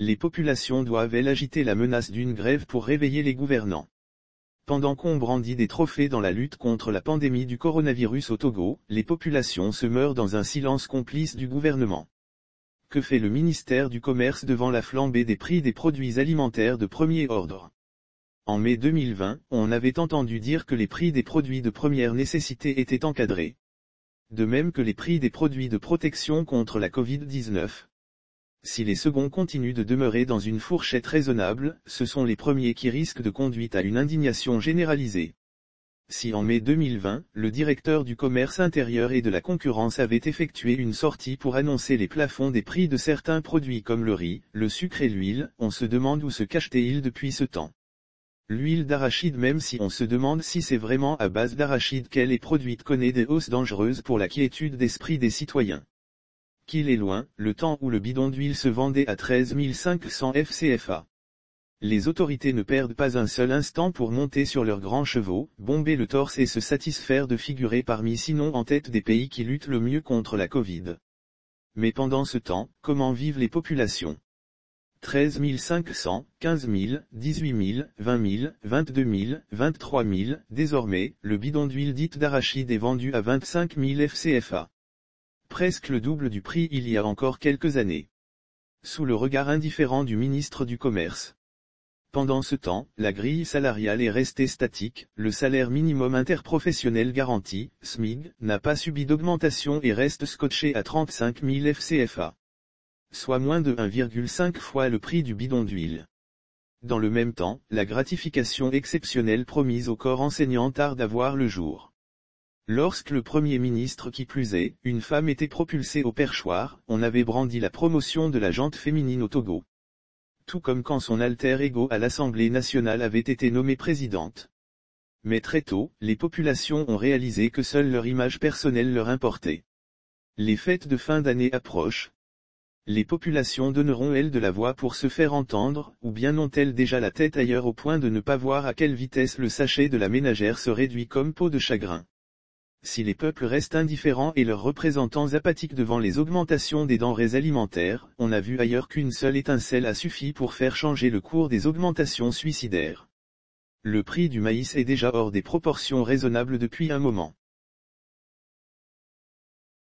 Les populations doivent agiter la menace d'une grève pour réveiller les gouvernants. Pendant qu'on brandit des trophées dans la lutte contre la pandémie du coronavirus au Togo, les populations se meurent dans un silence complice du gouvernement. Que fait le ministère du Commerce devant la flambée des prix des produits alimentaires de premier ordre? En mai 2020, on avait entendu dire que les prix des produits de première nécessité étaient encadrés. De même que les prix des produits de protection contre la Covid-19. Si les seconds continuent de demeurer dans une fourchette raisonnable, ce sont les premiers qui risquent de conduire à une indignation généralisée. Si en mai 2020, le directeur du commerce intérieur et de la concurrence avait effectué une sortie pour annoncer les plafonds des prix de certains produits comme le riz, le sucre et l'huile, on se demande où se cache-t-il depuis ce temps. L'huile d'arachide, même si on se demande si c'est vraiment à base d'arachide qu'elle est produite, connaît des hausses dangereuses pour la quiétude d'esprit des citoyens. Qu'il est loin, le temps où le bidon d'huile se vendait à 13 500 FCFA. Les autorités ne perdent pas un seul instant pour monter sur leurs grands chevaux, bomber le torse et se satisfaire de figurer parmi sinon en tête des pays qui luttent le mieux contre la Covid. Mais pendant ce temps, comment vivent les populations? 13 500, 15 000, 18 000, 20 000, 22 000, 23 000, désormais, le bidon d'huile dite d'arachide est vendu à 25 000 FCFA. Presque le double du prix il y a encore quelques années. Sous le regard indifférent du ministre du Commerce. Pendant ce temps, la grille salariale est restée statique, le salaire minimum interprofessionnel garanti, SMIG, n'a pas subi d'augmentation et reste scotché à 35 000 FCFA. Soit moins de 1,5 fois le prix du bidon d'huile. Dans le même temps, la gratification exceptionnelle promise au corps enseignant tarde à voir le jour. Lorsque le Premier ministre, qui plus est, une femme, était propulsée au perchoir, on avait brandi la promotion de la jante féminine au Togo. Tout comme quand son alter ego à l'Assemblée nationale avait été nommée présidente. Mais très tôt, les populations ont réalisé que seule leur image personnelle leur importait. Les fêtes de fin d'année approchent. Les populations donneront-elles de la voix pour se faire entendre, ou bien ont-elles déjà la tête ailleurs au point de ne pas voir à quelle vitesse le sachet de la ménagère se réduit comme peau de chagrin? Si les peuples restent indifférents et leurs représentants apathiques devant les augmentations des denrées alimentaires, on a vu ailleurs qu'une seule étincelle a suffi pour faire changer le cours des augmentations suicidaires. Le prix du maïs est déjà hors des proportions raisonnables depuis un moment.